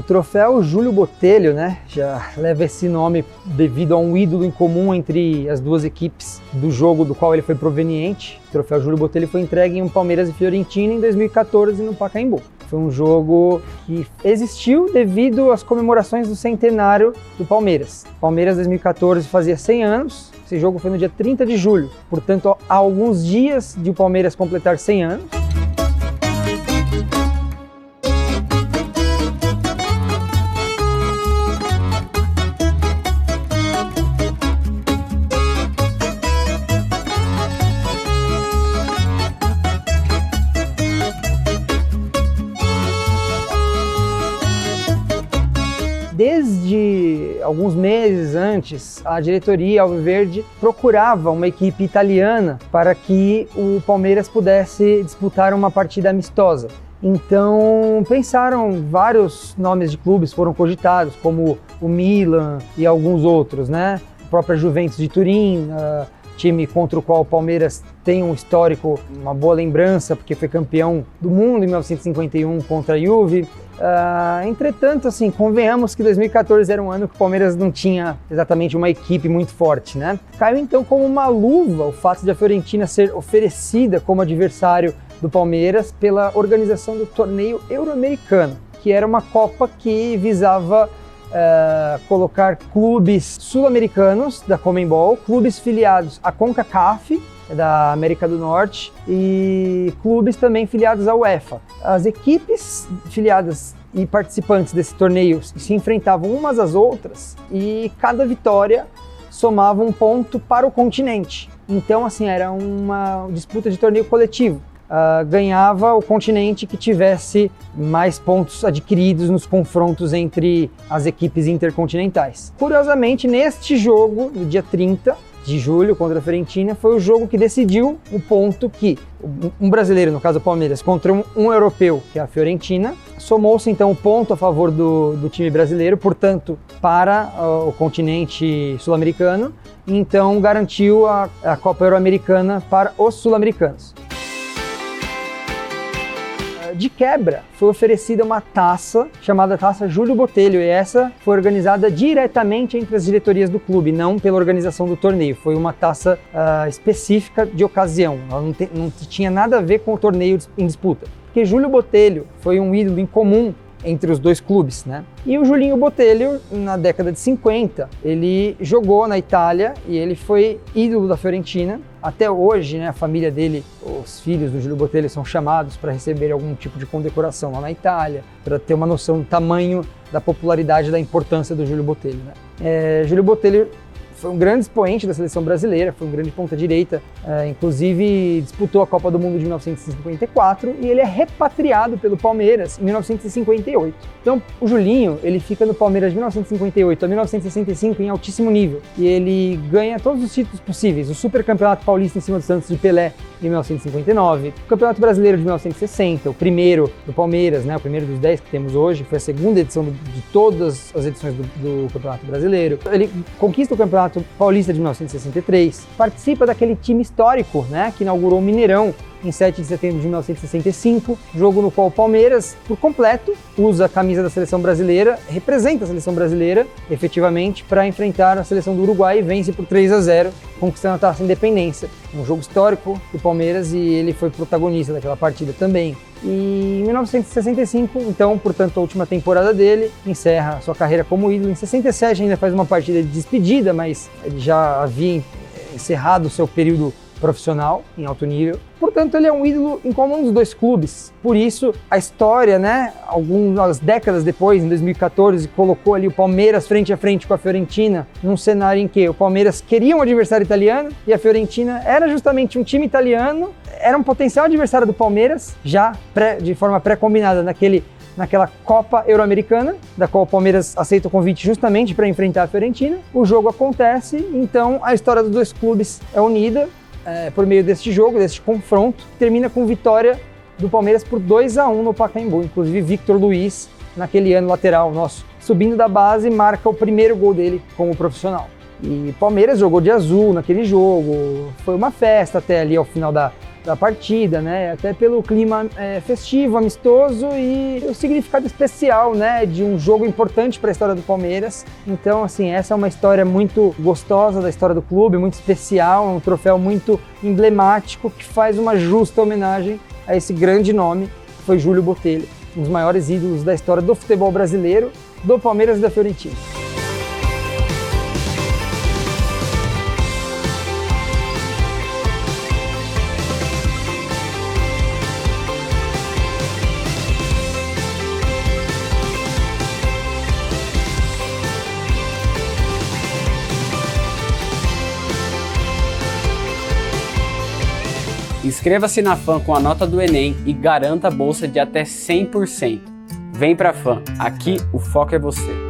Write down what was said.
troféu Júlio Botelho, né, já leva esse nome devido a um ídolo em comum entre as duas equipes do jogo do qual ele foi proveniente. O troféu Júlio Botelho foi entregue em Palmeiras e Fiorentina em 2014 no Pacaembu. Foi um jogo que existiu devido às comemorações do centenário do Palmeiras. Palmeiras 2014 fazia 100 anos, esse jogo foi no dia 30 de julho, portanto há alguns dias de o Palmeiras completar 100 anos. Desde alguns meses antes, a diretoria alviverde procurava uma equipe italiana para que o Palmeiras pudesse disputar uma partida amistosa. Então pensaram, vários nomes de clubes foram cogitados, como o Milan e alguns outros, né? A própria Juventus de Turim, time contra o qual o Palmeiras tem um histórico, uma boa lembrança, porque foi campeão do mundo em 1951 contra a Juve. Entretanto, assim, convenhamos que 2014 era um ano que o Palmeiras não tinha exatamente uma equipe muito forte, né? Caiu então como uma luva o fato de a Fiorentina ser oferecida como adversário do Palmeiras pela organização do torneio Euro-Americano, que era uma Copa que visava colocar clubes sul-americanos da Conmebol, clubes filiados à CONCACAF, da América do Norte, e clubes também filiados à UEFA. As equipes filiadas e participantes desse torneio se enfrentavam umas às outras e cada vitória somava um ponto para o continente. Então, assim, era uma disputa de torneio coletivo. Ganhava o continente que tivesse mais pontos adquiridos nos confrontos entre as equipes intercontinentais. Curiosamente, neste jogo, no dia 30 de julho contra a Fiorentina, foi o jogo que decidiu o ponto que um brasileiro, no caso o Palmeiras, contra um europeu, que é a Fiorentina, somou-se então o ponto a favor do time brasileiro, portanto, para o continente sul-americano, e então garantiu a Copa Euro-Americana para os sul-americanos. De quebra, foi oferecida uma taça chamada Taça Júlio Botelho, e essa foi organizada diretamente entre as diretorias do clube, não pela organização do torneio. Foi uma taça específica de ocasião, ela não tinha nada a ver com o torneio em disputa. Porque Júlio Botelho foi um ídolo em comum entre os dois clubes, né? E o Julinho Botelho, na década de 50, ele jogou na Itália e ele foi ídolo da Fiorentina. Até hoje, né, a família dele, os filhos do Júlio Botelho são chamados para receber algum tipo de condecoração lá na Itália, para ter uma noção do tamanho da popularidade, da importância do Júlio Botelho, né? Júlio Botelho foi um grande expoente da seleção brasileira, foi um grande ponta-direita, inclusive disputou a Copa do Mundo de 1954 e ele é repatriado pelo Palmeiras em 1958. Então o Julinho, ele fica no Palmeiras de 1958 a 1965 em altíssimo nível e ele ganha todos os títulos possíveis, o Super Campeonato Paulista em cima do Santos de Pelé em 1959, o Campeonato Brasileiro de 1960, o primeiro do Palmeiras, né, o primeiro dos 10 que temos hoje, foi a segunda edição de todas as edições do Campeonato Brasileiro. Ele conquista o Campeonato Paulista de 1963, participa daquele time histórico, né, que inaugurou o Mineirão em 7 de setembro de 1965, jogo no qual o Palmeiras, por completo, usa a camisa da seleção brasileira, representa a seleção brasileira, efetivamente, para enfrentar a seleção do Uruguai e vence por 3-0, conquistando a Taça Independência. Um jogo histórico do Palmeiras e ele foi protagonista daquela partida também. E em 1965, então, portanto, a última temporada dele, encerra sua carreira como ídolo. Em 67 ainda faz uma partida de despedida, mas ele já havia encerrado o seu período profissional em alto nível. Portanto, ele é um ídolo em comum dos dois clubes. Por isso, a história, né, algumas décadas depois, em 2014, colocou ali o Palmeiras frente a frente com a Fiorentina, num cenário em que o Palmeiras queria um adversário italiano e a Fiorentina era justamente um time italiano, era um potencial adversário do Palmeiras, já de forma pré-combinada naquela Copa Euro-Americana, da qual o Palmeiras aceita o convite justamente para enfrentar a Fiorentina. O jogo acontece, então a história dos dois clubes é unida por meio deste jogo, deste confronto, termina com vitória do Palmeiras por 2-1 no Pacaembu. Inclusive Victor Luiz, naquele ano lateral nosso, subindo da base, marca o primeiro gol dele como profissional. E Palmeiras jogou de azul naquele jogo, foi uma festa até ali ao final da da partida, né? Até pelo clima festivo, amistoso e o significado especial, né? De um jogo importante para a história do Palmeiras. Então, assim, essa é uma história muito gostosa da história do clube, muito especial, um troféu muito emblemático que faz uma justa homenagem a esse grande nome, que foi Júlio Botelho, um dos maiores ídolos da história do futebol brasileiro, do Palmeiras e da Fiorentina. Inscreva-se na FAM com a nota do Enem e garanta a bolsa de até 100%. Vem pra FAM, aqui o foco é você.